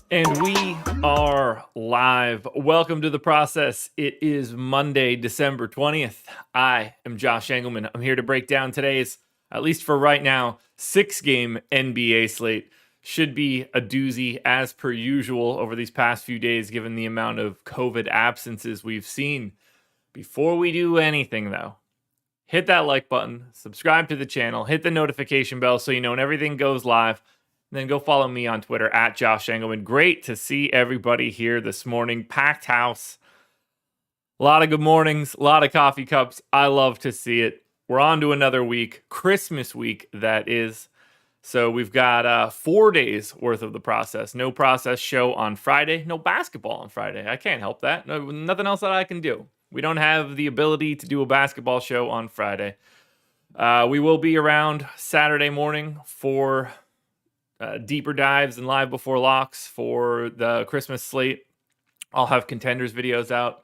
And we are live. Welcome to The Process. It is Monday, December 20th. I am Josh Engelman. I'm here to break down today's, at least for right now, 6-game NBA slate. Should be a doozy as per usual over these past few days, given the amount of COVID absences we've seen. Before we do anything, though, hit that like button, subscribe to the channel, hit the notification bell so you know when everything goes live. And then go follow me on Twitter at Josh Engelman. Great to see everybody here this morning. Packed house. A lot of good mornings, a lot of coffee cups. I love to see it. We're on to another week, Christmas week, that is. So we've got 4 days worth of The Process. No process show on Friday. No basketball on Friday. I can't help that. No, nothing else that I can do. We don't have the ability to do a basketball show on Friday. We will be around Saturday morning for deeper dives and live before locks for the Christmas slate. I'll have contenders videos out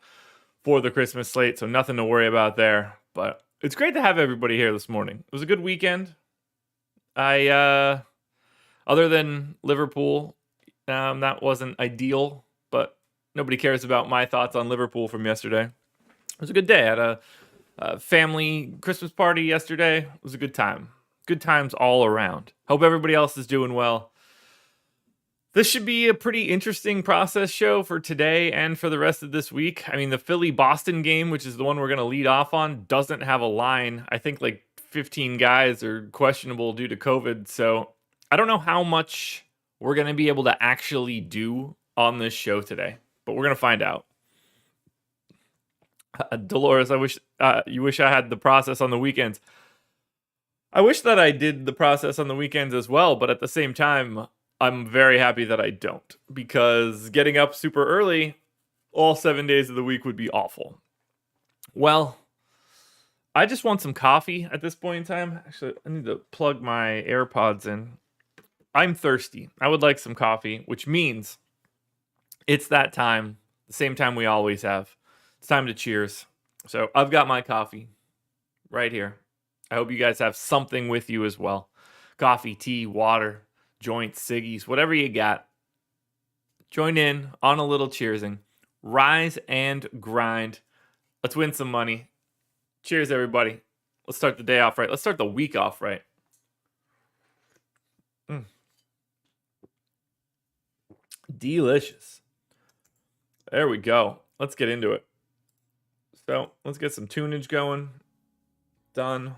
for the Christmas slate, so nothing to worry about there. But it's great to have everybody here this morning. It was a good weekend. Other than Liverpool, that wasn't ideal, but nobody cares about my thoughts on Liverpool from yesterday. It was a good day. I had a family Christmas party yesterday. It was a good time. Good times all around. Hope everybody else is doing well. This should be a pretty interesting process show for today and for the rest of this week. I mean, the Philly-Boston game, which is the one we're going to lead off on, doesn't have a line. I think like 15 guys are questionable due to COVID. So I don't know how much we're going to be able to actually do on this show today, but we're going to find out. Dolores, I wish you wish I had the process on the weekends. I wish that I did the process on the weekends as well, but at the same time, I'm very happy that I don't, because getting up super early all 7 days of the week would be awful. Well, I just want some coffee at this point in time. Actually, I need to plug my AirPods in. I'm thirsty. I would like some coffee, which means it's that time, the same time we always have. It's time to cheers. So I've got my coffee right here. I hope you guys have something with you as well. Coffee, tea, water, joints, ciggies, whatever you got. Join in on a little cheersing. Rise and grind. Let's win some money. Cheers, everybody. Let's start the day off right. Let's start the week off right. Delicious. There we go. Let's get into it. So let's get some tunage going. Done.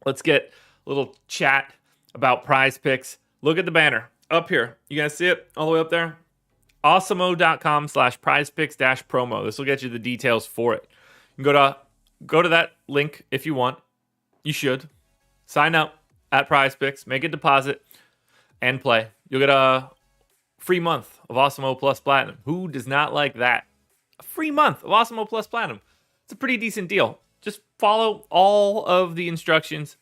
Let's get a little chat about PrizePicks. Look at the banner up here. You guys see it all the way up there? Awesemo.com/PrizePicks-promo. This will get you the details for it. You can go to that link if you want. You should. Sign up at PrizePicks, make a deposit, and play. You'll get a free month of Awesemo Plus Platinum. Who does not like that? A free month of Awesemo Plus Platinum. It's a pretty decent deal. Just follow all of the instructions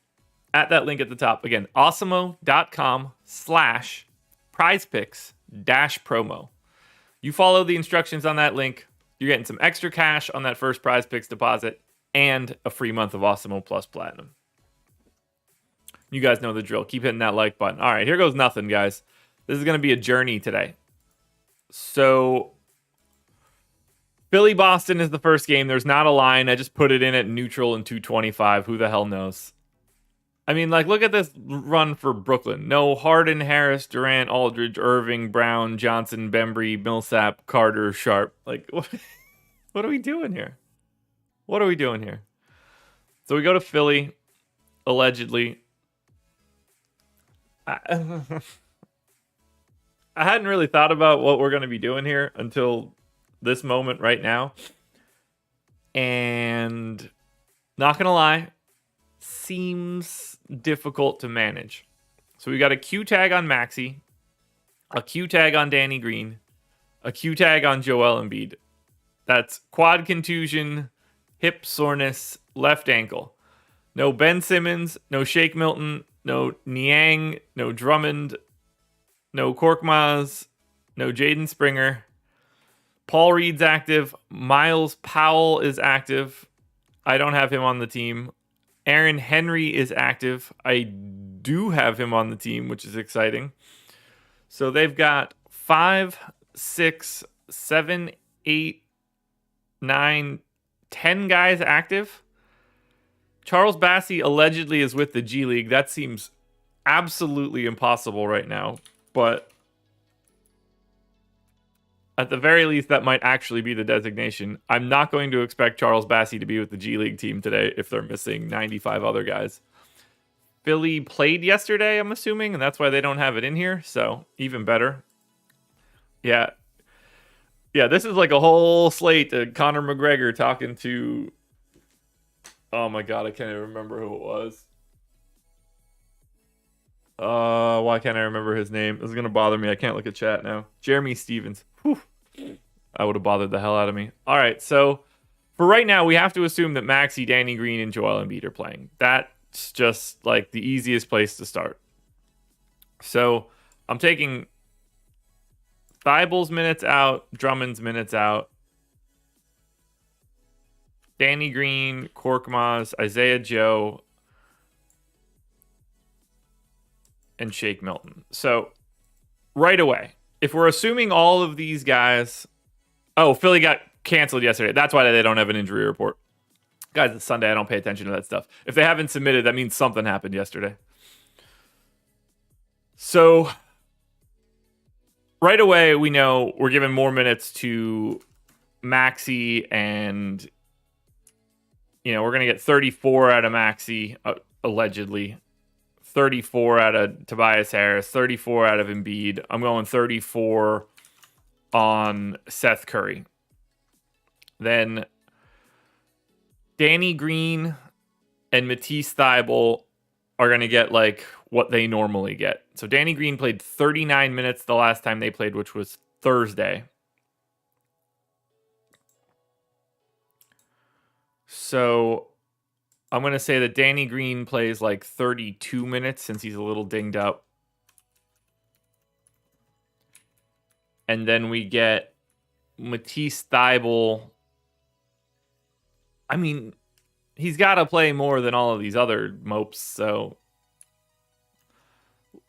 at that link at the top. Again, awesemo.com/PrizePicks-promo. You follow the instructions on that link, you're getting some extra cash on that first PrizePicks deposit and a free month of Awesemo Plus Platinum. You guys know the drill. Keep hitting that like button. All right, here goes nothing, guys. This is going to be a journey today. So, Philly-Boston is the first game. There's not a line. I just put it in at neutral and 225. Who the hell knows? I mean, like, look at this run for Brooklyn. No Harden, Harris, Durant, Aldridge, Irving, Brown, Johnson, Bembry, Millsap, Carter, Sharp. Like, what are we doing here? What are we doing here? So we go to Philly, allegedly. I hadn't really thought about what we're going to be doing here until this moment right now. And not going to lie, seems difficult to manage. So we got a Q tag on Maxey, a Q tag on Danny Green, a Q tag on Joel Embiid. That's quad contusion, hip soreness, left ankle. No Ben Simmons, no Shake Milton, no Niang, no Drummond, no Korkmaz, no Jaden Springer. Paul Reed's active. Miles Powell is active. I don't have him on the team. Aaron Henry is active. I do have him on the team, which is exciting. So they've got 5, 6, 7, 8, 9, 10 guys active. Charles Bassey allegedly is with the G League. That seems absolutely impossible right now. But at the very least, that might actually be the designation. I'm not going to expect Charles Bassey to be with the G League team today if they're missing 95 other guys. Philly played yesterday, I'm assuming, and that's why they don't have it in here. So even better. Yeah, this is like a whole slate of Conor McGregor talking to... Oh my god, I can't even remember who it was. Why can't I remember his name? This is gonna bother me. I can't look at chat now. Jeremy Stevens. Whew. I would have bothered the hell out of me. All right, so for right now, we have to assume that Maxey, Danny Green, and Joel Embiid are playing. That's just like the easiest place to start. So I'm taking Thibel's minutes out, Drummond's minutes out, Danny Green, Korkmaz, Isaiah Joe, and Shake Milton. So right away, if we're assuming all of these guys... Oh, Philly got canceled yesterday. That's why they don't have an injury report. Guys, it's Sunday. I don't pay attention to that stuff. If they haven't submitted, that means something happened yesterday. So right away, we know we're giving more minutes to Maxey, and we're going to get 34 out of Maxey, allegedly. 34 out of Tobias Harris, 34 out of Embiid. I'm going 34 on Seth Curry. Then Danny Green and Matisse Thybulle are going to get like what they normally get. So Danny Green played 39 minutes the last time they played, which was Thursday. So I'm going to say that Danny Green plays like 32 minutes since he's a little dinged up. And then we get Matisse Thybulle. I mean, he's got to play more than all of these other mopes, so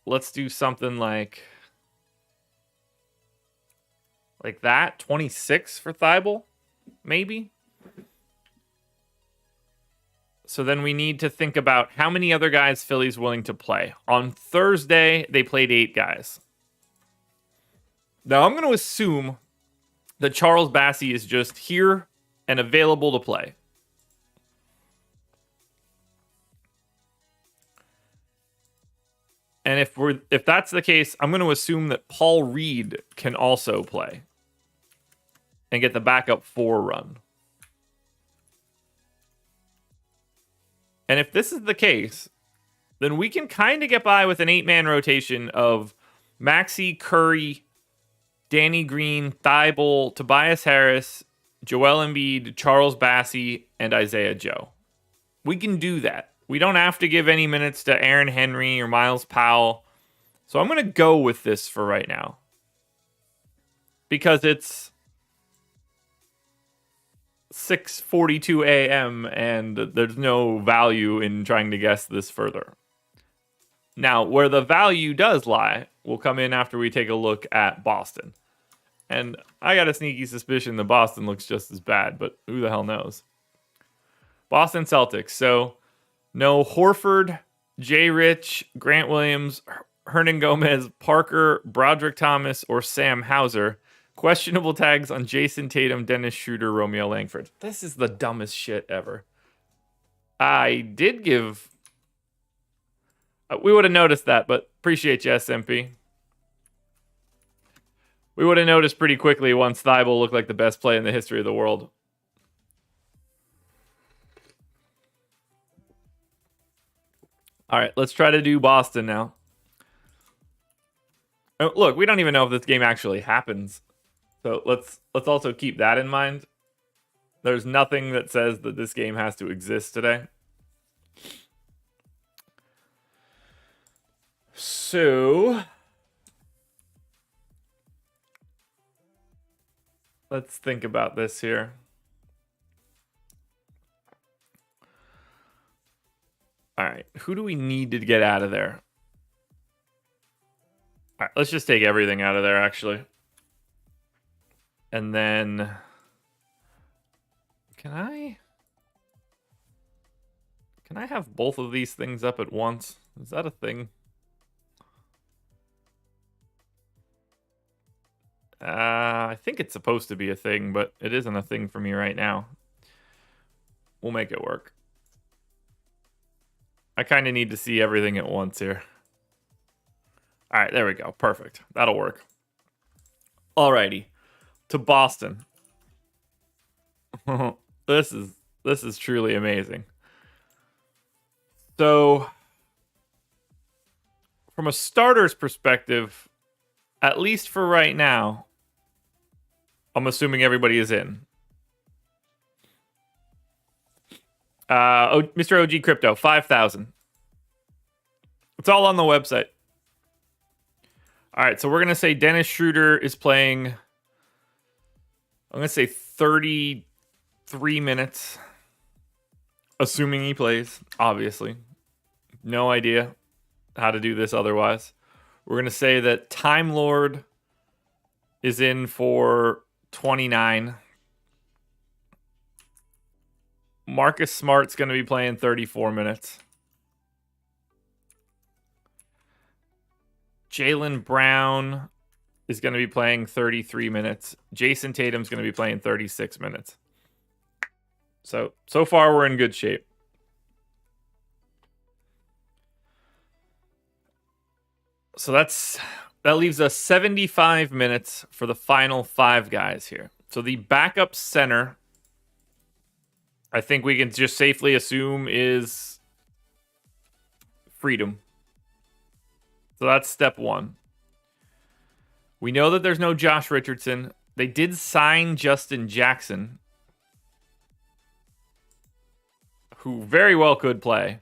let's do something like that. 26 for Thybulle, maybe. So then we need to think about how many other guys Philly's willing to play. On Thursday, they played 8 guys. Now, I'm going to assume that Charles Bassey is just here and available to play. And if that's the case, I'm going to assume that Paul Reed can also play and get the backup 4 run. And if this is the case, then we can kind of get by with an 8-man rotation of Maxey, Curry, Danny Green, Thybulle, Tobias Harris, Joel Embiid, Charles Bassey, and Isaiah Joe. We can do that. We don't have to give any minutes to Aaron Henry or Miles Powell. So I'm going to go with this for right now. Because it's 6:42 a.m. and there's no value in trying to guess this further. Now, where the value does lie will come in after we take a look at Boston. And I got a sneaky suspicion that Boston looks just as bad, but who the hell knows? Boston Celtics. So, no Horford, Jay Rich, Grant Williams, Hernan Gomez, Parker, Broderick Thomas, or Sam Hauser. Questionable tags on Jason Tatum, Dennis Schroeder, Romeo Langford. This is the dumbest shit ever. I did give... we would have noticed that, but appreciate you, SMP. We would have noticed pretty quickly once Thibault looked like the best play in the history of the world. All right, let's try to do Boston now. Oh, look, we don't even know if this game actually happens. So let's also keep that in mind. There's nothing that says that this game has to exist today. So let's think about this here. All right, who do we need to get out of there? All right, let's just take everything out of there, actually. And then... Can I have both of these things up at once? Is that a thing? I think it's supposed to be a thing, but it isn't a thing for me right now. We'll make it work. I kind of need to see everything at once here. All right, there we go. Perfect. That'll work. Alrighty. To Boston. This is truly amazing. So, from a starter's perspective, at least for right now, I'm assuming everybody is in. Mr. OG Crypto, 5,000. It's all on the website. All right, so we're going to say Dennis Schroeder is playing, I'm going to say 33 minutes, assuming he plays, obviously. No idea how to do this otherwise. We're going to say that Time Lord is in for 29. Marcus Smart's going to be playing 34 minutes. Jaylen Brown is going to be playing 33 minutes. Jason Tatum's going to be playing 36 minutes. So far we're in good shape. So that leaves us 75 minutes for the final 5 guys here. So the backup center, I think we can just safely assume, is Freedom. So that's step 1. We know that there's no Josh Richardson. They did sign Justin Jackson, who very well could play.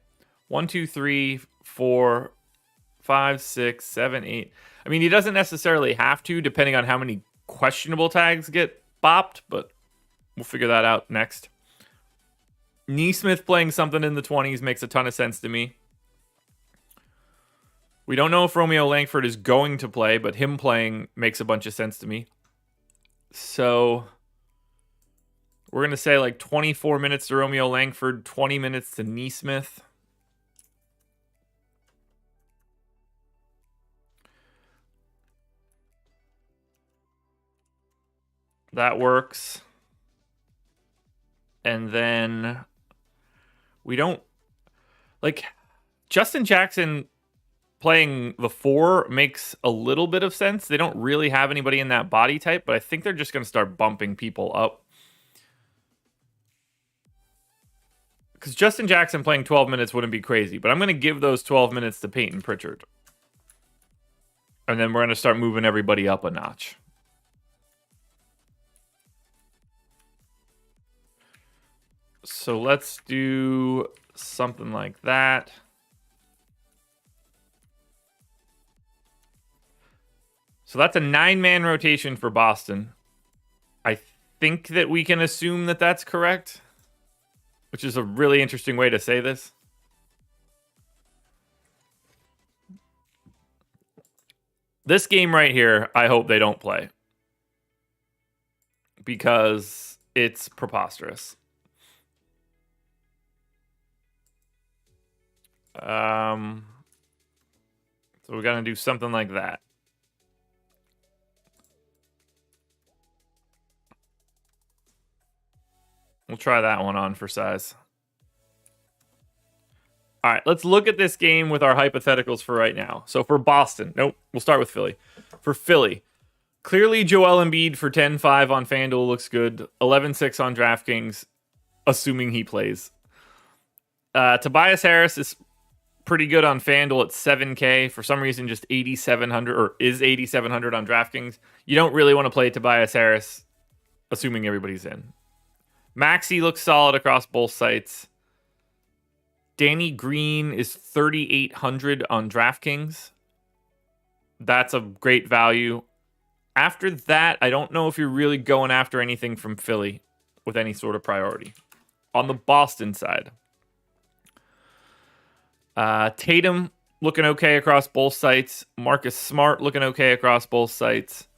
1, 2, 3, 4, 5, 6, 7, 8. I mean, he doesn't necessarily have to, depending on how many questionable tags get bopped, but we'll figure that out next. Neesmith playing something in the 20s makes a ton of sense to me. We don't know if Romeo Langford is going to play, but him playing makes a bunch of sense to me. So we're going to say like 24 minutes to Romeo Langford, 20 minutes to Neesmith. That works. And then we don't... Like, Justin Jackson playing the 4 makes a little bit of sense. They don't really have anybody in that body type, but I think they're just going to start bumping people up. Because Justin Jackson playing 12 minutes wouldn't be crazy, but I'm going to give those 12 minutes to Peyton Pritchard. And then we're going to start moving everybody up a notch. So let's do something like that. So that's a 9-man rotation for Boston. I think that we can assume that that's correct, which is a really interesting way to say this. This game right here, I hope they don't play. Because it's preposterous. So we're going to do something like that. We'll try that one on for size. All right, let's look at this game with our hypotheticals for right now. So for Boston, nope, we'll start with Philly. For Philly, clearly Joel Embiid for 10-5 on FanDuel looks good. 11-6 on DraftKings, assuming he plays. Tobias Harris is pretty good on FanDuel at 7K. For some reason, just 8,700 or is 8,700 on DraftKings. You don't really want to play Tobias Harris, assuming everybody's in. Maxey looks solid across both sites. Danny Green is 3,800 on DraftKings. That's a great value. After that, I don't know if you're really going after anything from Philly with any sort of priority. On the Boston side, Tatum looking okay across both sites. Marcus Smart looking okay across both sites.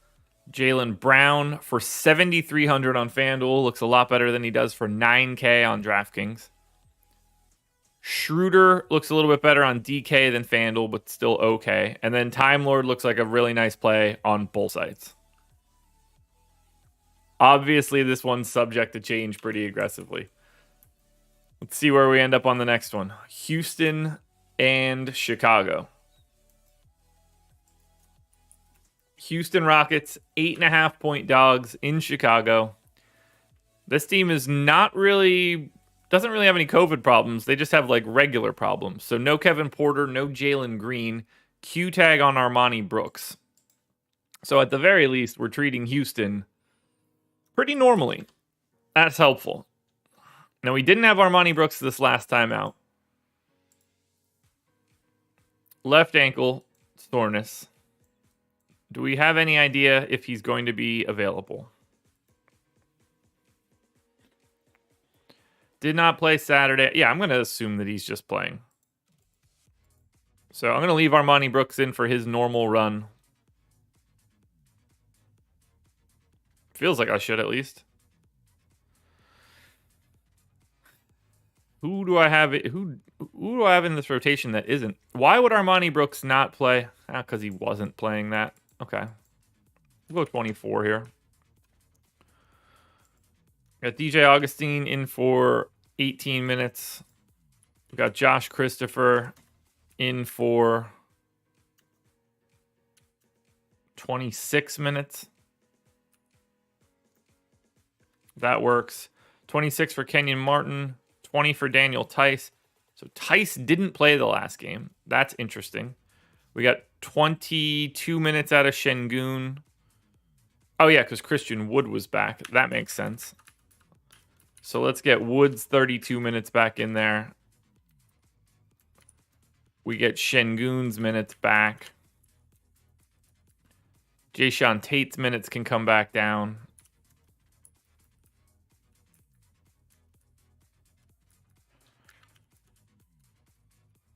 Jaylen Brown for 7,300 on FanDuel looks a lot better than he does for 9K on DraftKings. Schroeder looks a little bit better on DK than FanDuel, but still okay. And then Time Lord looks like a really nice play on both sites. Obviously, this one's subject to change pretty aggressively. Let's see where we end up on the next one. Houston and Chicago. Houston Rockets, 8.5-point dogs in Chicago. This team is doesn't really have any COVID problems. They just have like regular problems. So no Kevin Porter, no Jalen Green, Q tag on Armani Brooks. So at the very least, we're treating Houston pretty normally. That's helpful. Now, we didn't have Armani Brooks this last time out. Left ankle soreness. Do we have any idea if he's going to be available? Did not play Saturday. Yeah, I'm going to assume that he's just playing. So I'm going to leave Armani Brooks in for his normal run. Feels like I should at least. Who do I have? Who do I have in this rotation that isn't? Why would Armani Brooks not play? Because he wasn't playing that. Okay. We'll go 24 here. Got DJ Augustine in for 18 minutes. We got Josh Christopher in for 26 minutes. That works. 26 for Kenyon Martin. 20 for Daniel Tice. So Tice didn't play the last game. That's interesting. We got 22 minutes out of Şengün. Oh, yeah, because Christian Wood was back. That makes sense. So let's get Wood's 32 minutes back in there. We get Şengün's minutes back. Jayshawn Tate's minutes can come back down.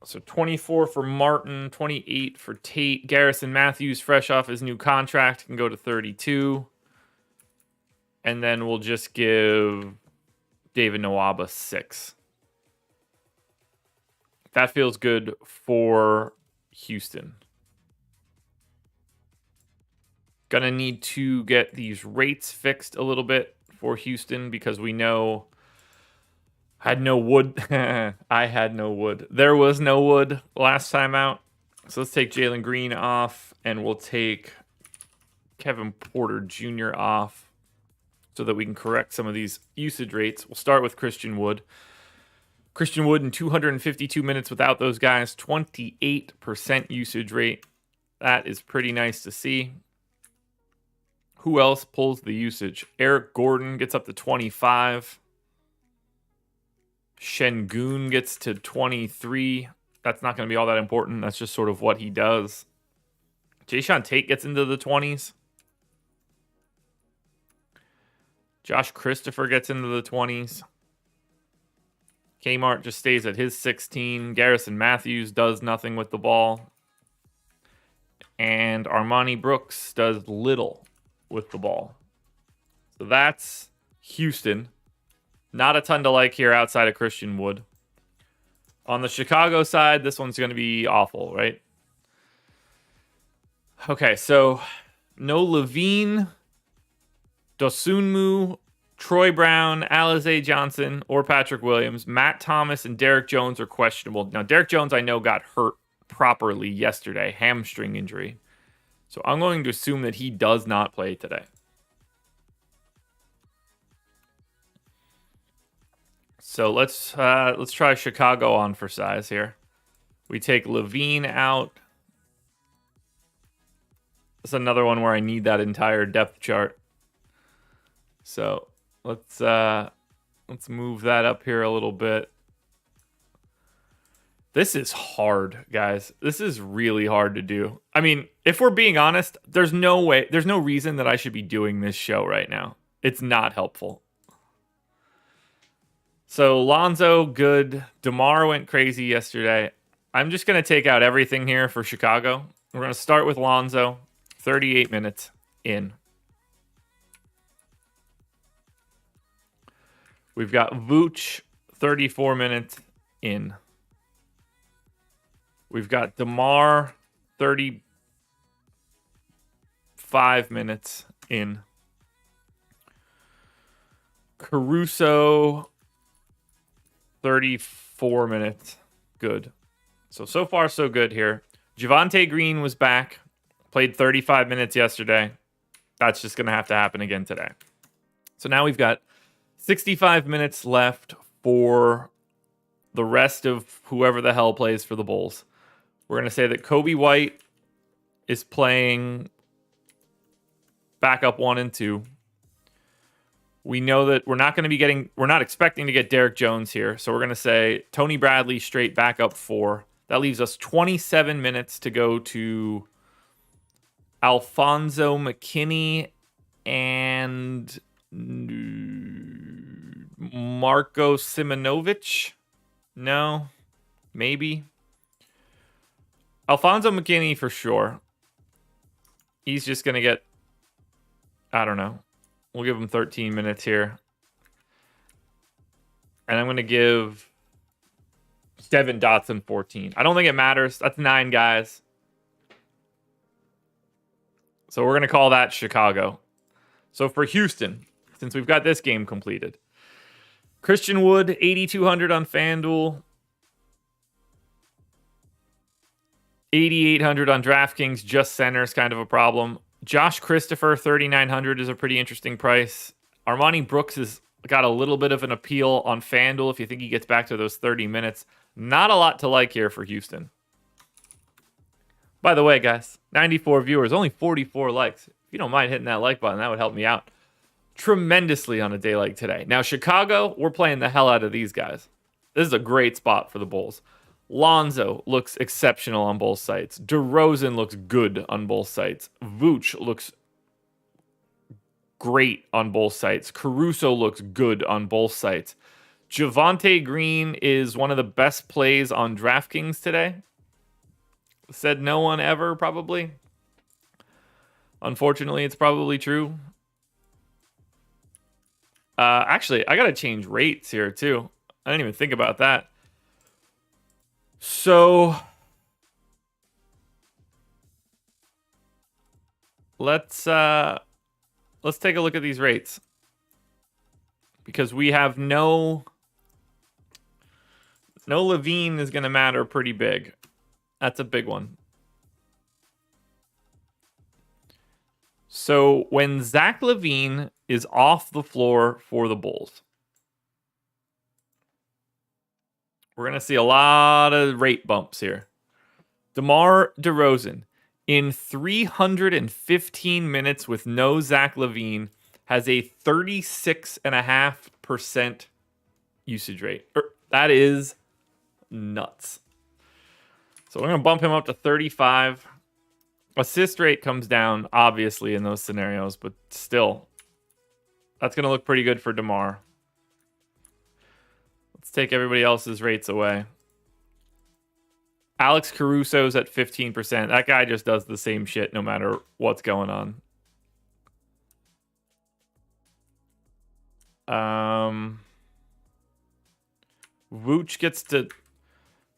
So 24 for Martin, 28 for Tate. Garrison Matthews, fresh off his new contract, can go to 32. And then we'll just give David Nwaba 6. That feels good for Houston. Gonna need to get these rates fixed a little bit for Houston because we know I had no wood. I had no wood. There was no wood last time out. So let's take Jalen Green off, and we'll take Kevin Porter Jr. off so that we can correct some of these usage rates. We'll start with Christian Wood. Christian Wood in 252 minutes without those guys, 28% usage rate. That is pretty nice to see. Who else pulls the usage? Eric Gordon gets up to 25. Şengün gets to 23. That's not going to be all that important. That's just sort of what he does. Jayshawn Tate gets into the 20s. Josh Christopher gets into the 20s. Kmart just stays at his 16. Garrison Matthews does nothing with the ball. And Armani Brooks does little with the ball. So that's Houston. Not a ton to like here outside of Christian Wood. On the Chicago side, this one's going to be awful, right? Okay, so no Levine, Dosunmu, Troy Brown, Alize Johnson, or Patrick Williams. Matt Thomas and Derek Jones are questionable. Now, Derek Jones, I know, got hurt properly yesterday, hamstring injury. So I'm going to assume that he does not play today. So let's try Chicago on for size here. We take Levine out. That's another one where I need that entire depth chart. So let's move that up here a little bit. This is hard, guys. This is really hard to do. I mean, if we're being honest, there's no reason that I should be doing this show right now. It's not helpful. So Lonzo, good. DeMar went crazy yesterday. I'm just going to take out everything here for Chicago. We're going to start with Lonzo. 38 minutes in. We've got Vooch, 34 minutes in. We've got DeMar, 35 minutes in. Caruso, 34 minutes. Good. So far, so good here. Javonte Green was back. Played 35 minutes yesterday. That's just going to have to happen again today. So now we've got 65 minutes left for the rest of whoever the hell plays for the Bulls. We're going to say that Kobe White is playing backup 1 and 2. We know that we're not expecting to get Derek Jones here. So we're going to say Tony Bradley straight backup 4. That leaves us 27 minutes to go to Alfonso McKinney and Marko Simonovic. No, maybe. Alfonso McKinney for sure. He's just going to get, I don't know. We'll give him 13 minutes here. And I'm going to give Devin Dotson 14. I don't think it matters. That's 9 guys. So we're going to call that Chicago. So for Houston, since we've got this game completed, Christian Wood, 8,200 on FanDuel. 8,800 on DraftKings, just center is kind of a problem. Josh Christopher, 3,900 is a pretty interesting price. Armani Brooks has got a little bit of an appeal on FanDuel if you think he gets back to those 30 minutes. Not a lot to like here for Houston. By the way, guys, 94 viewers, only 44 likes. If you don't mind hitting that like button, that would help me out tremendously on a day like today. Now, Chicago, we're playing the hell out of these guys. This is a great spot for the Bulls. Lonzo looks exceptional on both sites. DeRozan looks good on both sites. Vooch looks great on both sites. Caruso looks good on both sites. Javonte Green is one of the best plays on DraftKings today. Said no one ever, probably. Unfortunately, it's probably true. Actually, I got to change rates here, too. I didn't even think about that. So let's take a look at these rates, because we have no Levine is going to matter pretty big. That's a big one. So when Zach LaVine is off the floor for the Bulls, we're going to see a lot of rate bumps here. DeMar DeRozan, in 315 minutes with no Zach LaVine, has a 36.5% usage rate. That is nuts. So we're going to bump him up to 35. Assist rate comes down, obviously, in those scenarios, but still, that's going to look pretty good for DeMar. Let's take everybody else's rates away. Alex Caruso's at 15%. That guy just does the same shit no matter what's going on. Vooch gets to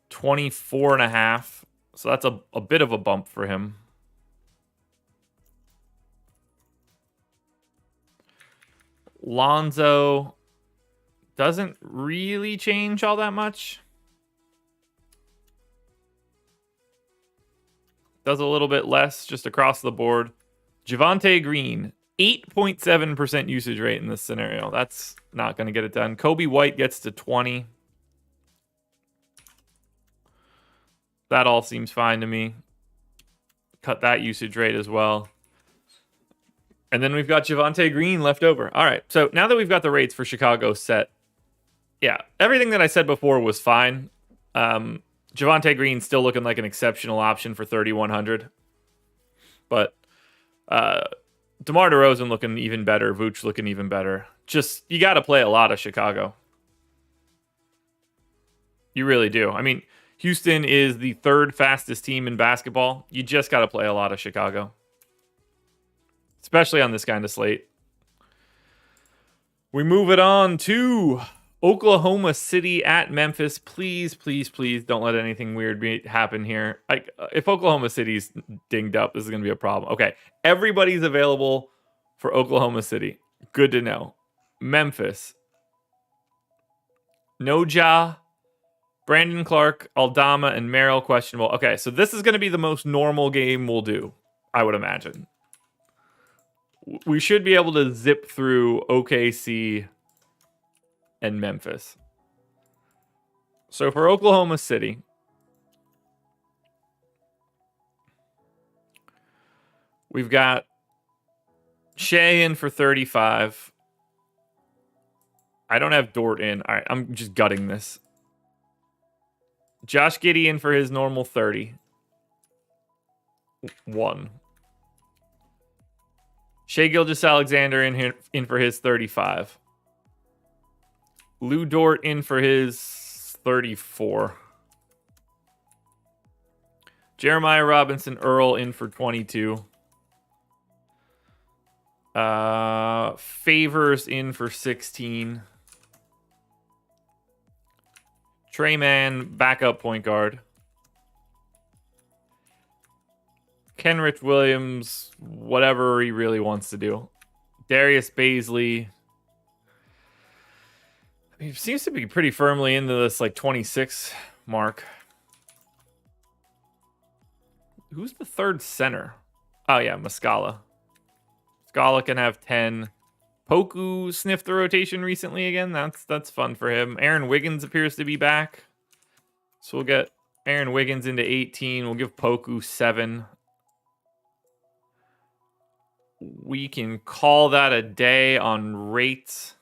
24.5. So that's a bit of a bump for him. Lonzo doesn't really change all that much. Does a little bit less just across the board. Javonte Green, 8.7% usage rate in this scenario. That's not going to get it done. Kobe White gets to 20. That all seems fine to me. Cut that usage rate as well. And then we've got Javonte Green left over. All right, so now that we've got the rates for Chicago set, yeah, everything that I said before was fine. Javonte Green still looking like an exceptional option for 3,100. But DeMar DeRozan looking even better. Vooch looking even better. Just, you got to play a lot of Chicago. You really do. I mean, Houston is the third fastest team in basketball. You just got to play a lot of Chicago. Especially on this kind of slate. We move it on to Oklahoma City at Memphis. Please, please, please don't let anything weird happen here. If Oklahoma City's dinged up, this is going to be a problem. Okay, everybody's available for Oklahoma City. Good to know. Memphis. No Ja, Brandon Clark, Aldama, and Merrill questionable. Okay, so this is going to be the most normal game we'll do, I would imagine. We should be able to zip through OKC and Memphis. So for Oklahoma City, we've got Shea in for 35. I don't have Dort in. All right, I'm just gutting this. Josh Giddey in for his normal 30. 1. Shea Gilgeous-Alexander in for his 35. Lou Dort in for his 34. Jeremiah Robinson Earl in for 22. Favors in for 16. Trey Mann, backup point guard. Kenrich Williams, whatever he really wants to do. Darius Baisley. He seems to be pretty firmly into this like 26 mark. Who's the third center? Oh yeah, Muscala. Muscala can have 10. Poku sniffed the rotation recently again. That's fun for him. Aaron Wiggins appears to be back. So we'll get Aaron Wiggins into 18. We'll give Poku 7. We can call that a day on rates.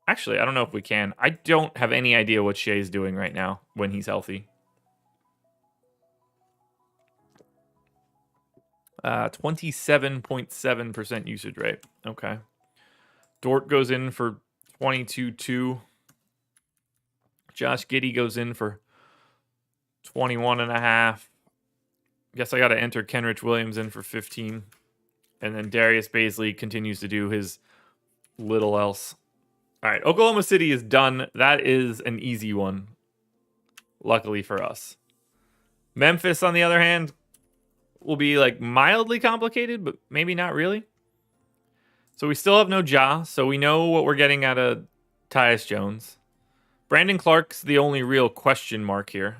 Actually, I don't know if we can. I don't have any idea what Shea's doing right now when he's healthy. 27.7% usage rate. Okay. Dort goes in for 22.2. Josh Giddey goes in for 21.5. Guess I got to enter Kenrich Williams in for 15. And then Darius Baisley continues to do his little else. All right, Oklahoma City is done. That is an easy one, luckily for us. Memphis, on the other hand, will be like mildly complicated, but maybe not really. So we still have no Ja, so we know what we're getting out of Tyus Jones. Brandon Clark's the only real question mark here.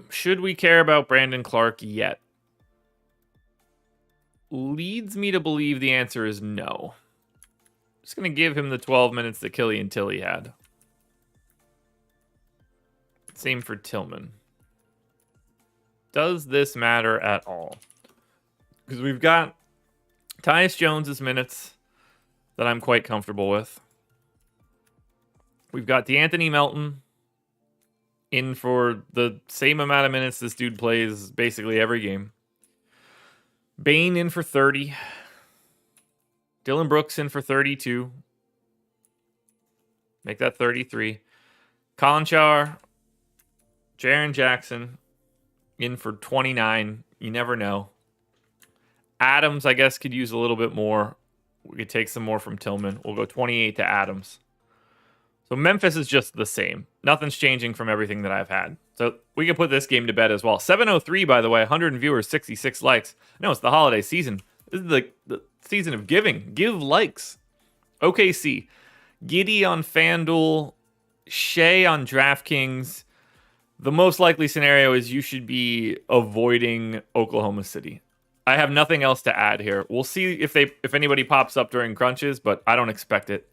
Should we care about Brandon Clark yet? Leads me to believe the answer is no. Just going to give him the 12 minutes that Killian Tilly had. Same for Tillman. Does this matter at all? Because we've got Tyus Jones's minutes that I'm quite comfortable with. We've got DeAnthony Melton in for the same amount of minutes this dude plays basically every game. Bane in for 30. Dylan Brooks in for 32. Make that 33. Colin Char, Jaren Jackson in for 29. You never know. Adams, I guess, could use a little bit more. We could take some more from Tillman. We'll go 28 to Adams. So Memphis is just the same. Nothing's changing from everything that I've had. So we can put this game to bed as well. 7:03, by the way, 100 viewers, 66 likes. No, it's the holiday season. This is the season of giving. Give likes. OKC. Giddy on FanDuel. Shea on DraftKings. The most likely scenario is you should be avoiding Oklahoma City. I have nothing else to add here. We'll see if anybody pops up during crunches, but I don't expect it.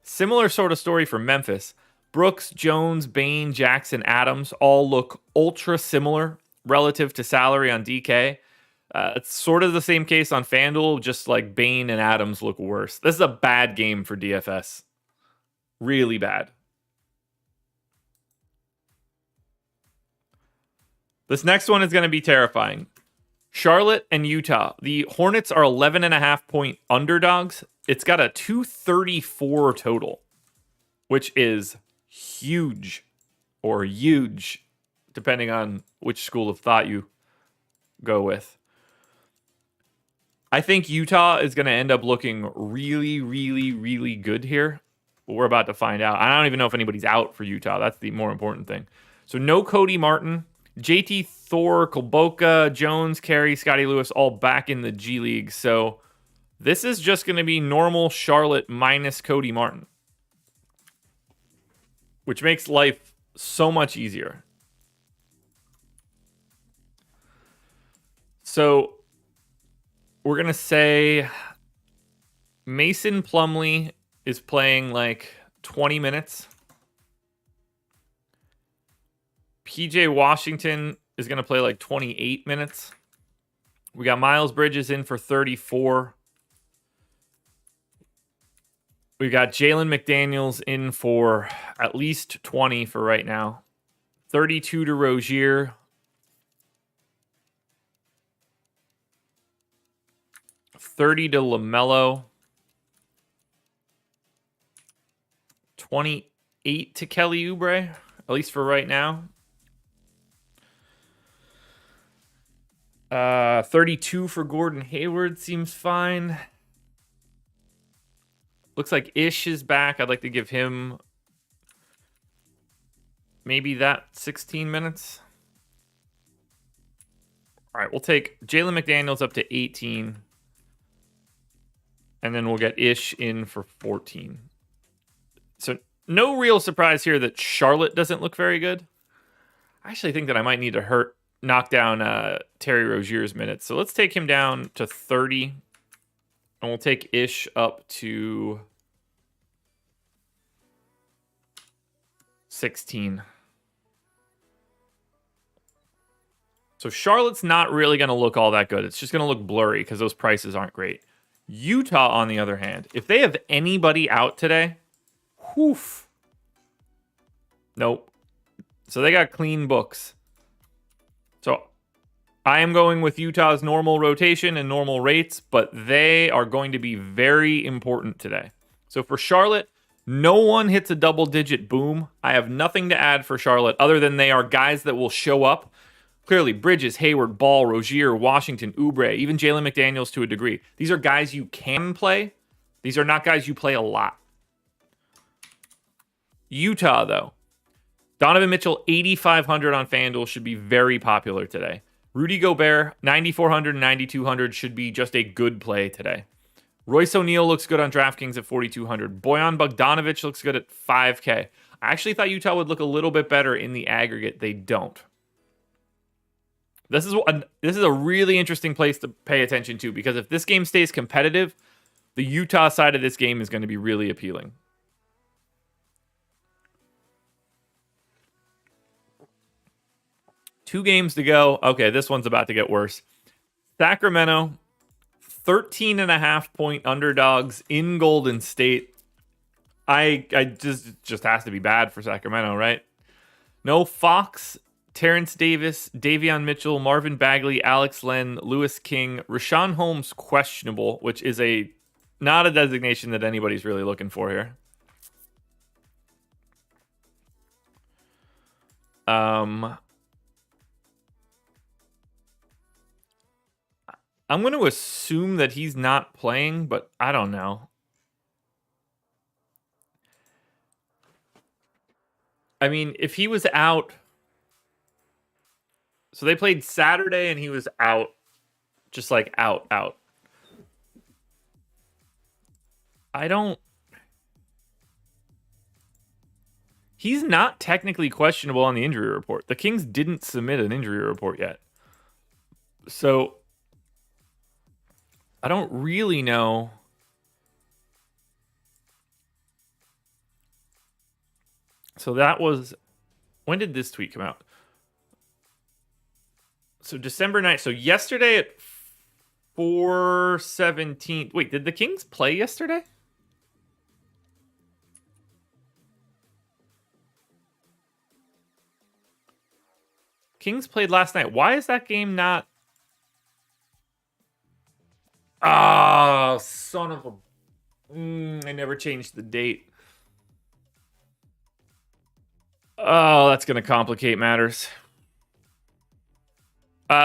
Similar sort of story for Memphis. Brooks, Jones, Bain, Jackson, Adams all look ultra similar relative to salary on DK. It's sort of the same case on FanDuel, just like Bain and Adams look worse. This is a bad game for DFS. Really bad. This next one is going to be terrifying. Charlotte and Utah. The Hornets are 11.5 point underdogs. It's got a 234 total, which is huge or huge, depending on which school of thought you go with. I think Utah is going to end up looking really, really, really good here. We're about to find out. I don't even know if anybody's out for Utah. That's the more important thing. So no Cody Martin. JT Thor, Kolboka, Jones, Carey, Scotty Lewis, all back in the G League. So this is just going to be normal Charlotte minus Cody Martin, which makes life so much easier. So we're going to say Mason Plumlee is playing like 20 minutes. PJ Washington is going to play like 28 minutes. We got Miles Bridges in for 34. We got Jalen McDaniels in for at least 20 for right now. 32 to Rozier. $30 to LaMelo. 28 to Kelly Oubre, at least for right now. 32 for Gordon Hayward seems fine. Looks like Ish is back. I'd like to give him maybe that 16 minutes. All right, we'll take Jalen McDaniels up to 18. And then we'll get Ish in for 14. So no real surprise here that Charlotte doesn't look very good. I actually think that I might need to knock down Terry Rozier's minutes. So let's take him down to 30. And we'll take Ish up to 16. So Charlotte's not really going to look all that good. It's just going to look blurry because those prices aren't great. Utah, on the other hand, if they have anybody out today, whoof. Nope. So they got clean books. So I am going with Utah's normal rotation and normal rates, but they are going to be very important today. So for Charlotte, no one hits a double-digit boom. I have nothing to add for Charlotte other than they are guys that will show up. Clearly, Bridges, Hayward, Ball, Rozier, Washington, Oubre, even Jalen McDaniels to a degree. These are guys you can play. These are not guys you play a lot. Utah, though. Donovan Mitchell, 8,500 on FanDuel, should be very popular today. Rudy Gobert, 9,400 and 9,200 should be just a good play today. Royce O'Neal looks good on DraftKings at 4,200. Bojan Bogdanovic looks good at 5K. I actually thought Utah would look a little bit better in the aggregate. They don't. This is a really interesting place to pay attention to because if this game stays competitive, the Utah side of this game is going to be really appealing. Two games to go. Okay, this one's about to get worse. Sacramento, 13.5 point underdogs in Golden State. I just has to be bad for Sacramento, right? No Fox, Terrence Davis, Davion Mitchell, Marvin Bagley, Alex Len, Lewis King, Rashawn Holmes questionable, which is not a designation that anybody's really looking for here. I'm going to assume that he's not playing, but I don't know. I mean, if he was out... So they played Saturday and he was out. Just like out. I don't... He's not technically questionable on the injury report. The Kings didn't submit an injury report yet. So I don't really know. So that was... When did this tweet come out? So December 9th. So yesterday at 4:17. Wait, did the Kings play yesterday? Kings played last night. Why is that game not... Oh, son of a... I never changed the date. Oh, that's going to complicate matters.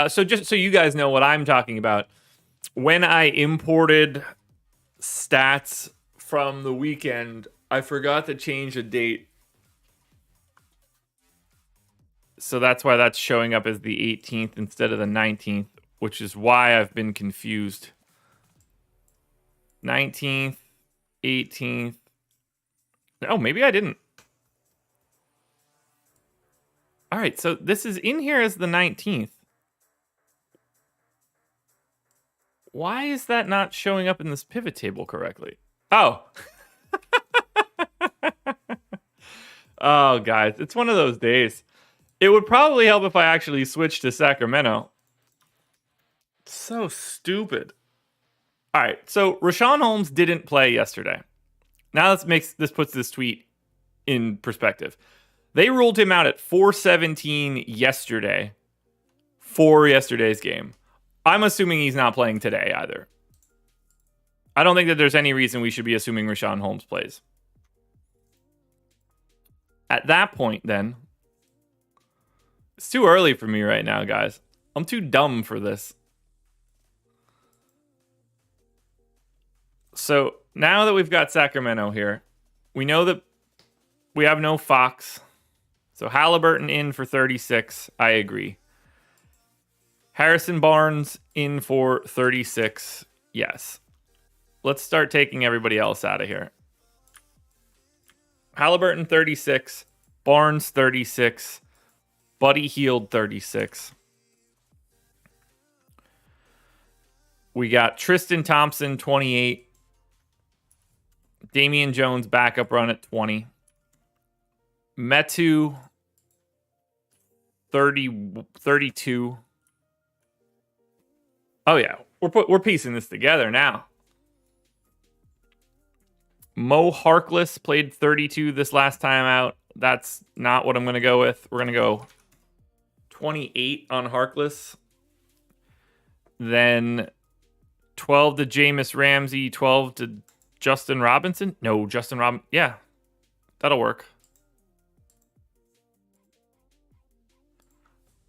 So just so you guys know what I'm talking about, when I imported stats from the weekend, I forgot to change a date. So that's why that's showing up as the 18th instead of the 19th, which is why I've been confused. 19th, 18th. Oh, maybe I didn't. All right, so this is in here as the 19th. Why is that not showing up in this pivot table correctly? Oh. Oh, guys, it's one of those days. It would probably help if I actually switched to Sacramento. So stupid. All right, so Richaun Holmes didn't play yesterday. Now this puts this tweet in perspective. They ruled him out at 4:17 yesterday for yesterday's game. I'm assuming he's not playing today either. I don't think that there's any reason we should be assuming Richaun Holmes plays. At that point, then, it's too early for me right now, guys. I'm too dumb for this. So now that we've got Sacramento here, we know that we have no Fox. So Halliburton in for 36. I agree. Harrison Barnes in for 36. Yes. Let's start taking everybody else out of here. Halliburton 36. Barnes 36. Buddy Hield 36. We got Tristan Thompson 28. Damian Jones backup run at 20. Metu 32. Oh yeah, we're piecing this together now. Mo Harkless played 32 this last time out. That's not what I'm going to go with. We're going to go 28 on Harkless. Then 12 to Jameis Ramsey, 12 to Justin Robinson. No, Justin Robinson. Yeah, that'll work.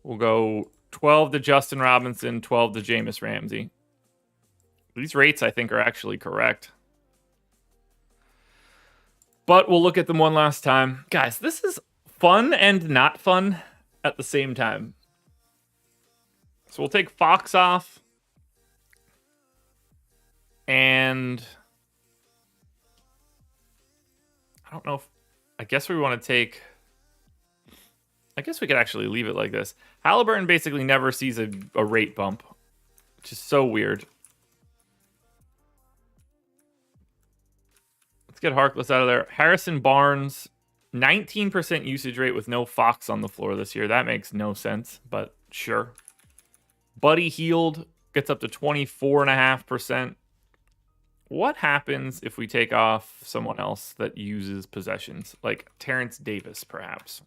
We'll go 12 to Justin Robinson, 12 to Jameis Ramsey. These rates, I think, are actually correct. But we'll look at them one last time. Guys, this is fun and not fun at the same time. So we'll take Fox off. And I don't know if... I guess we want to take... I guess we could actually leave it like this. Halliburton basically never sees a rate bump, which is so weird. Let's get Harkless out of there. Harrison Barnes, 19% usage rate with no Fox on the floor this year. That makes no sense, but sure. Buddy Hield gets up to 24.5%. What happens if we take off someone else that uses possessions, like Terrence Davis, perhaps?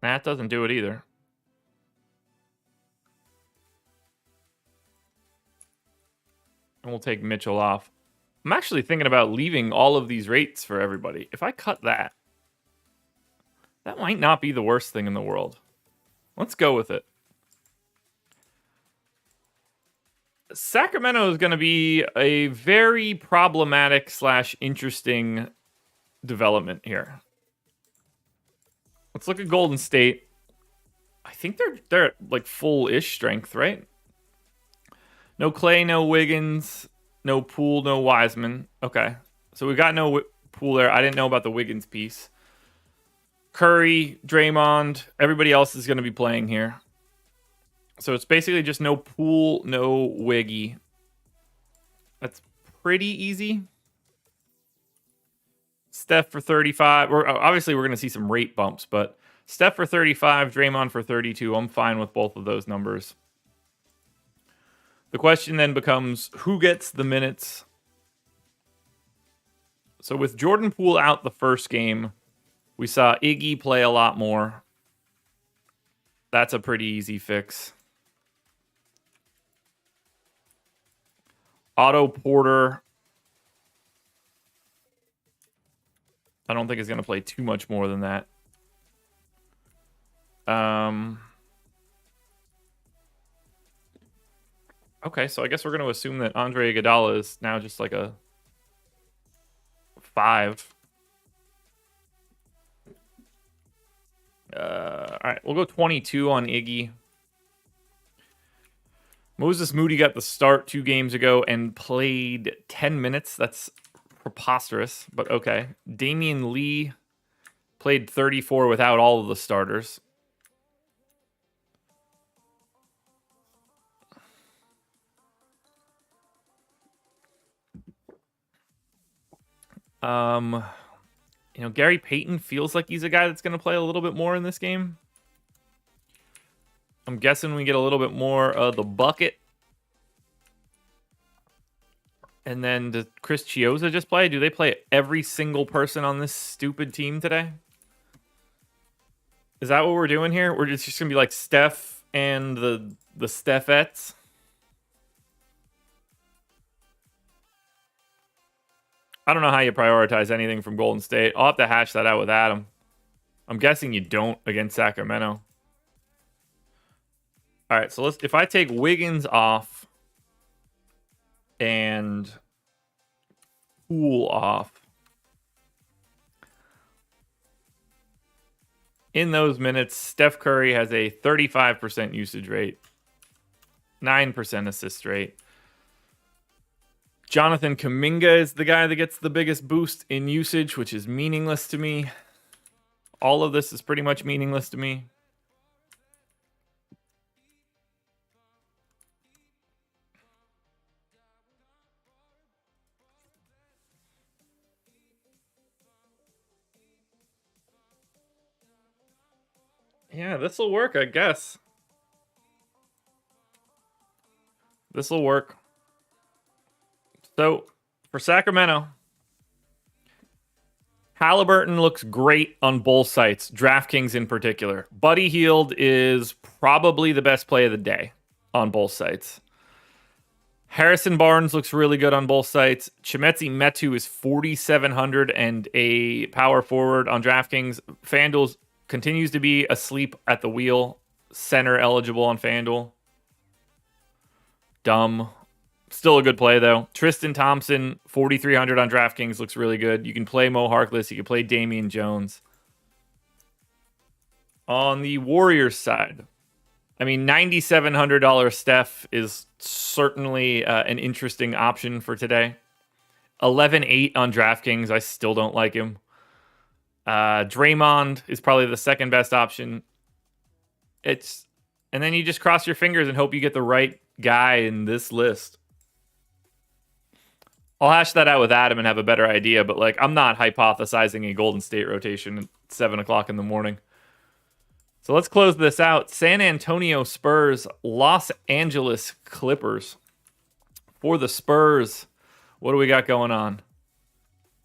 That doesn't do it either. And we'll take Mitchell off. I'm actually thinking about leaving all of these rates for everybody. If I cut that, That might not be the worst thing in the world. Let's go with it. Sacramento is going to be a very problematic / interesting development here. Let's look at Golden State. I think they're like full-ish strength, right? No Clay, no Wiggins, no Poole, no Wiseman. Okay. So we got no Poole there. I didn't know about the Wiggins piece. Curry, Draymond, everybody else is going to be playing here. So it's basically just no Poole, no Wiggy. That's pretty easy. Steph for 35. Obviously, we're going to see some rate bumps, but Steph for 35, Draymond for 32. I'm fine with both of those numbers. The question then becomes, who gets the minutes? So with Jordan Poole out the first game, we saw Iggy play a lot more. That's a pretty easy fix. Otto Porter, I don't think he's going to play too much more than that. Okay, so I guess we're going to assume that Andre Iguodala is now just like a 5. All right, we'll go 22 on Iggy. Moses Moody got the start 2 games ago and played 10 minutes. That's preposterous, but okay. Damian Lee played 34 without all of the starters. You know, Gary Payton feels like he's a guy that's going to play a little bit more in this game. I'm guessing we get a little bit more of the bucket. And then does Chris Chiozza just play? Do they play every single person on this stupid team today? Is that what we're doing here? We're just going to be like Steph and the Stephettes? I don't know how you prioritize anything from Golden State. I'll have to hash that out with Adam. I'm guessing you don't against Sacramento. All right, so if I take Wiggins off and Poole off, in those minutes, Steph Curry has a 35% usage rate, 9% assist rate. Jonathan Kuminga is the guy that gets the biggest boost in usage, which is meaningless to me. All of this is pretty much meaningless to me. Yeah, this will work, I guess. This will work. So, for Sacramento, Halliburton looks great on both sites, DraftKings in particular. Buddy Hield is probably the best play of the day on both sites. Harrison Barnes looks really good on both sites. Chimezie Metu is 4,700 and a power forward on DraftKings. FanDuel continues to be asleep at the wheel. Center eligible on FanDuel. Dumb. Still a good play, though. Tristan Thompson, 4,300 on DraftKings, looks really good. You can play Mo Harkless. You can play Damian Jones. On the Warriors side, I mean, $9,700 Steph is certainly an interesting option for today. 11,800 on DraftKings. I still don't like him. Draymond is probably the second best option. And then you just cross your fingers and hope you get the right guy in this list. I'll hash that out with Adam and have a better idea, but like I'm not hypothesizing a Golden State rotation at 7 o'clock in the morning. So let's close this out. San Antonio Spurs, Los Angeles Clippers. For the Spurs, what do we got going on?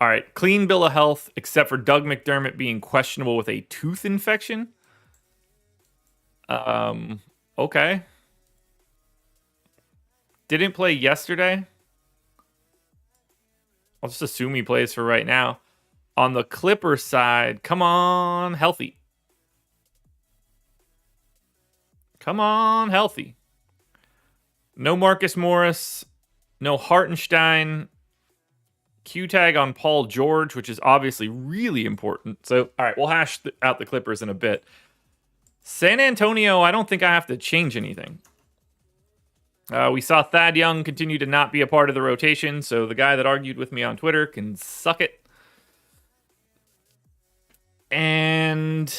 All right, clean bill of health, except for Doug McDermott being questionable with a tooth infection. Okay. Didn't play yesterday. I'll just assume he plays for right now. On the Clippers side, come on, healthy. Come on, healthy. No Marcus Morris. No Hartenstein. Q tag on Paul George, which is obviously really important. So, all right, we'll hash out the Clippers in a bit. San Antonio, I don't think I have to change anything. We saw Thad Young continue to not be a part of the rotation, so the guy that argued with me on Twitter can suck it. And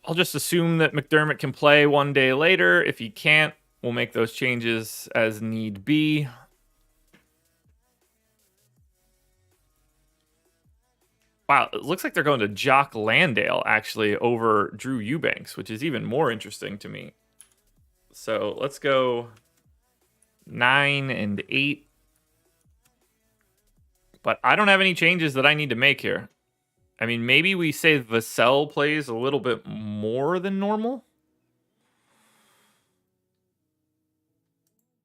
I'll just assume that McDermott can play one day later. If he can't, we'll make those changes as need be. Wow, it looks like they're going to Jock Landale, actually, over Drew Eubanks, which is even more interesting to me. So let's go 9 and 8. But I don't have any changes that I need to make here. I mean, maybe we say Vassell plays a little bit more than normal.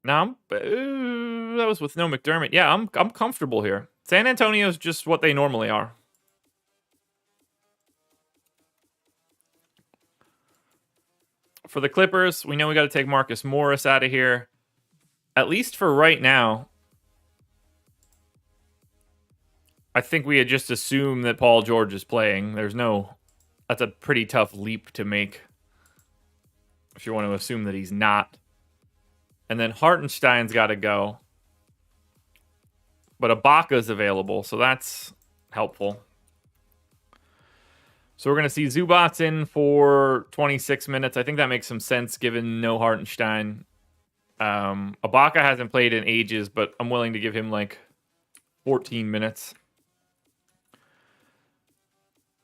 No, that was with no McDermott. Yeah, I'm comfortable here. San Antonio's just what they normally are. For the Clippers, we know we got to take Marcus Morris out of here. At least for right now, I think we had just assumed that Paul George is playing. That's a pretty tough leap to make if you want to assume that he's not. And then Hartenstein's got to go. But Ibaka's available, so that's helpful. So we're going to see Zubats in for 26 minutes. I think that makes some sense given no Hartenstein. Ibaka hasn't played in ages, but I'm willing to give him like 14 minutes.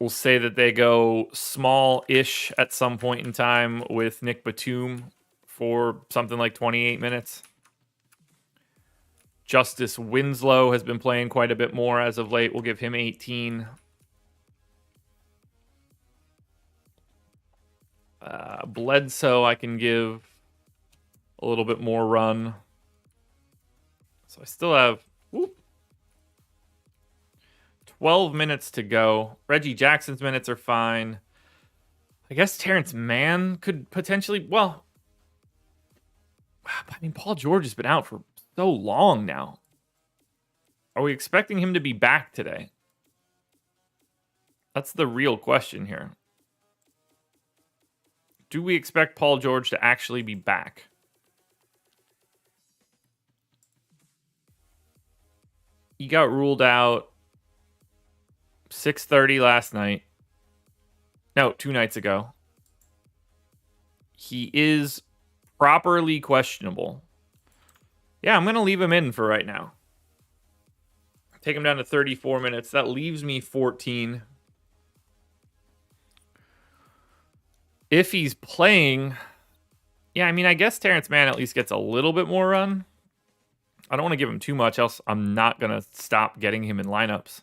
We'll say that they go small-ish at some point in time with Nick Batum for something like 28 minutes. Justice Winslow has been playing quite a bit more as of late. We'll give him 18. Bledsoe, I can give a little bit more run. So I still have 12 minutes to go. Reggie Jackson's minutes are fine. I guess Terrence Mann could potentially... Well, I mean, Paul George has been out for so long now. Are we expecting him to be back today? That's the real question here. Do we expect Paul George to actually be back? He got ruled out 6:30 last night. No, 2 nights ago. He is properly questionable. Yeah, I'm going to leave him in for right now. Take him down to 34 minutes. That leaves me 14. If he's playing, yeah, I mean, I guess Terrence Mann at least gets a little bit more run. I don't want to give him too much, else I'm not going to stop getting him in lineups.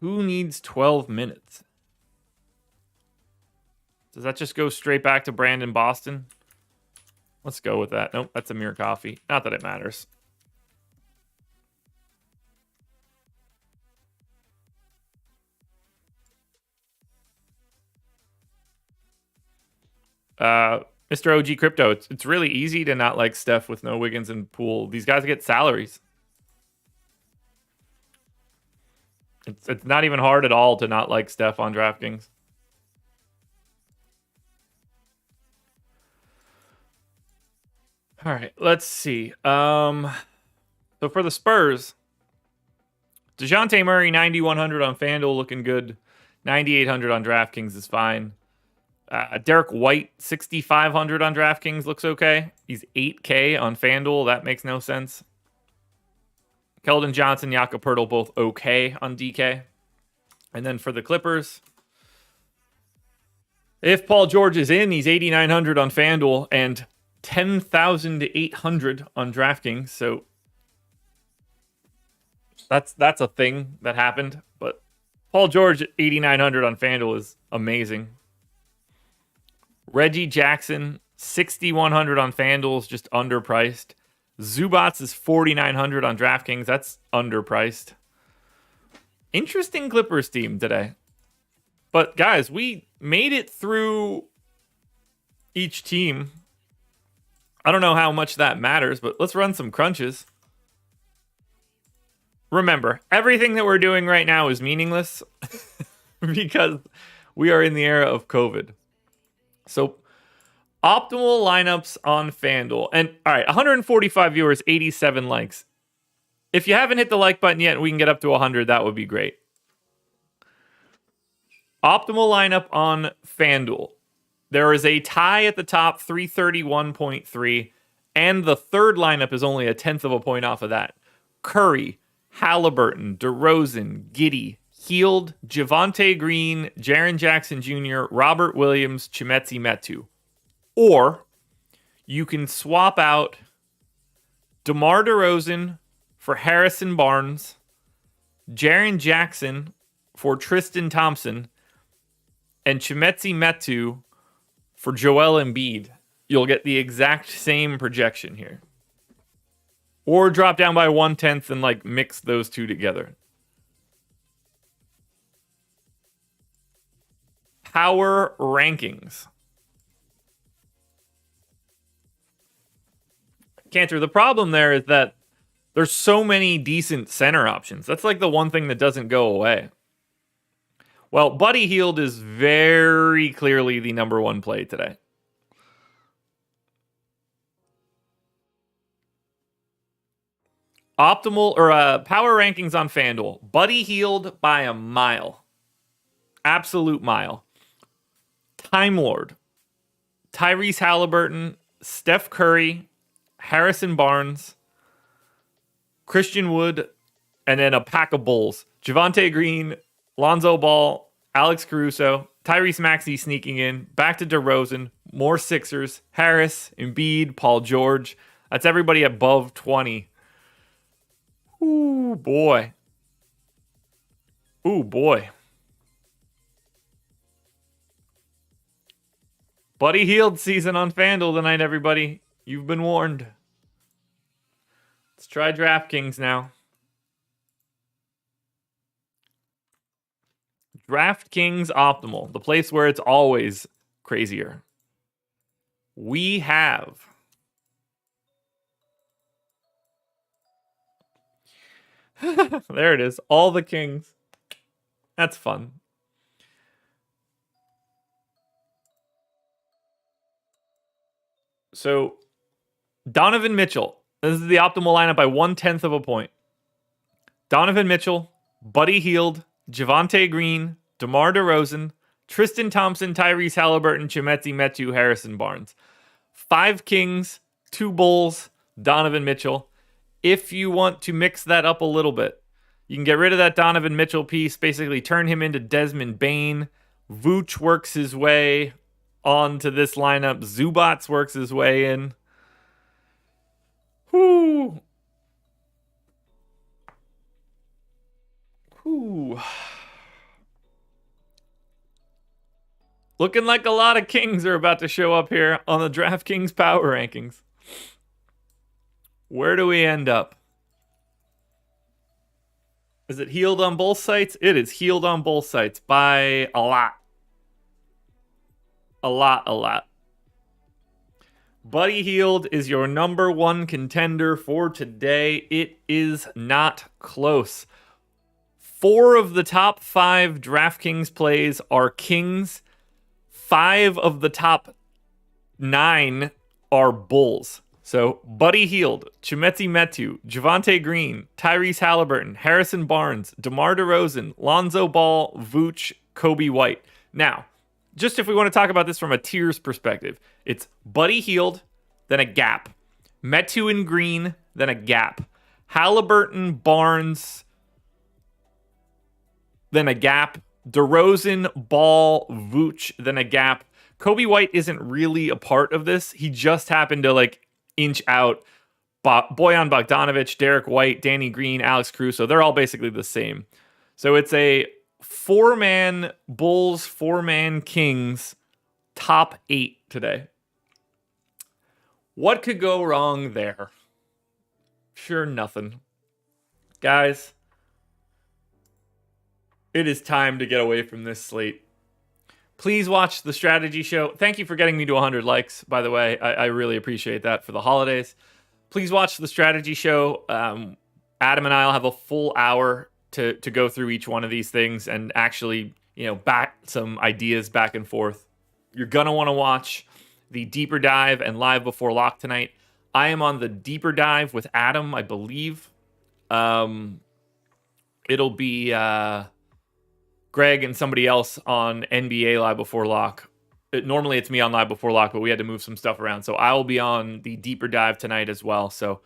Who needs 12 minutes? Does that just go straight back to Brandon Boston? Let's go with that. Nope, that's Amir Coffey. Not that it matters. Mr. OG Crypto, it's really easy to not like Steph with no Wiggins and Poole. These guys get salaries. It's not even hard at all to not like Steph on DraftKings. All right, let's see. So for the Spurs, DeJounte Murray, 9,100 on FanDuel, looking good. 9,800 on DraftKings is fine. Derek White, 6,500 on DraftKings looks okay. He's 8K on FanDuel. That makes no sense. Keldon Johnson, Jakob Poeltl, both okay on DK. And then for the Clippers, if Paul George is in, he's 8,900 on FanDuel and 10,800 on DraftKings. So that's a thing that happened. But Paul George at 8,900 on FanDuel is amazing. Reggie Jackson, 6,100 on FanDuel is just underpriced. Zubats is 4,900 on DraftKings. That's underpriced. Interesting Clippers team today. But guys, we made it through each team. I don't know how much that matters, but let's run some crunches. Remember, everything that we're doing right now is meaningless because we are in the era of COVID. So, optimal lineups on FanDuel. And all right, 145 viewers, 87 likes. If you haven't hit the like button yet and we can get up to 100, that would be great. Optimal lineup on FanDuel. There is a tie at the top, 331.3, and the third lineup is only a tenth of a point off of that. Curry, Halliburton, DeRozan, Giddey, Hield, Javonte Green, Jaren Jackson Jr., Robert Williams, Chimezie Metu. Or you can swap out DeMar DeRozan for Harrison Barnes, Jaren Jackson for Tristan Thompson, and Chimezie Metu for Joel Embiid. You'll get the exact same projection here. Or drop down by 1/10 and like mix those two together. Power rankings. Cantor, the problem there is that there's so many decent center options. That's like the one thing that doesn't go away. Well, Buddy Hield is very clearly the number one play today. Optimal or power rankings on FanDuel. Buddy Hield by a mile. Absolute mile. Time Lord. Tyrese Halliburton, Steph Curry, Harrison Barnes, Christian Wood, and then a pack of bulls. Javonte Green, Lonzo Ball, Alex Caruso, Tyrese Maxey sneaking in, back to DeRozan, more Sixers, Harris, Embiid, Paul George. That's everybody above 20. Ooh, boy. Ooh, boy. Buddy Hield season on FanDuel tonight, everybody. You've been warned. Let's try DraftKings now. DraftKings Optimal, the place where it's always crazier. We have there it is. All the kings. That's fun. So, Donovan Mitchell. This is the optimal lineup by 1/10 of a point. Donovan Mitchell, Buddy Hield, Javonte Green, DeMar DeRozan, Tristan Thompson, Tyrese Halliburton, Chimezie Metu, Harrison Barnes. 5 kings, 2 bulls, Donovan Mitchell. If you want to mix that up a little bit, you can get rid of that Donovan Mitchell piece, basically turn him into Desmond Bane. Vooch works his way onto this lineup. Zubats works his way in. Whoo. Whoo. Looking like a lot of kings are about to show up here on the DraftKings Power Rankings. Where do we end up? Is it Hield on both sites? It is Hield on both sites by a lot. A lot. Buddy Hield is your number one contender for today. It is not close. 4 of the top 5 DraftKings plays are kings. 5 of the top 9 are bulls. So, Buddy Hield, Chimezie Metu, Javonte Green, Tyrese Halliburton, Harrison Barnes, DeMar DeRozan, Lonzo Ball, Vooch, Kobe White. Now, just if we want to talk about this from a tiers perspective, it's Buddy Hield, then a gap. Metu and Green, then a gap. Halliburton, Barnes, then a gap. DeRozan, Ball, Vooch, then a gap. Kobe White isn't really a part of this. He just happened to inch out Bojan Bogdanovic, Derek White, Danny Green, Alex Caruso. They're all basically the same. So it's a 4-man Bulls, 4-man Kings, top 8 today. What could go wrong there? Sure, nothing. Guys, it is time to get away from this slate. Please watch the strategy show. Thank you for getting me to 100 likes, by the way. I really appreciate that for the holidays. Please watch the strategy show. Adam and I will have a full hour to go through each one of these things and actually, back some ideas back and forth. You're going to want to watch the deeper dive and live before lock tonight. I am on the deeper dive with Adam, I believe. It'll be Greg and somebody else on NBA live before lock. Normally it's me on live before lock, but we had to move some stuff around. So I will be on the deeper dive tonight as well. So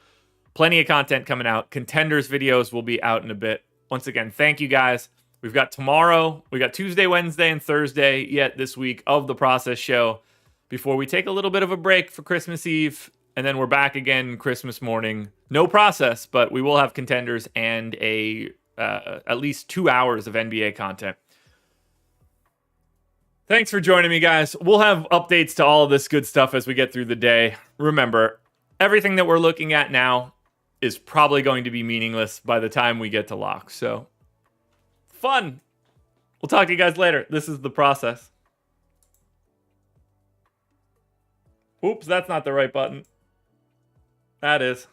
plenty of content coming out. Contenders videos will be out in a bit. Once again, thank you guys. We've got tomorrow, we got Tuesday, Wednesday, and Thursday yet this week of the Process Show before we take a little bit of a break for Christmas Eve, and then we're back again Christmas morning. No Process, but we will have Contenders and at least 2 hours of NBA content. Thanks for joining me, guys. We'll have updates to all of this good stuff as we get through the day. Remember, everything that we're looking at now is probably going to be meaningless by the time we get to lock. So, fun. We'll talk to you guys later. This is The Process. Oops, that's not the right button. That is.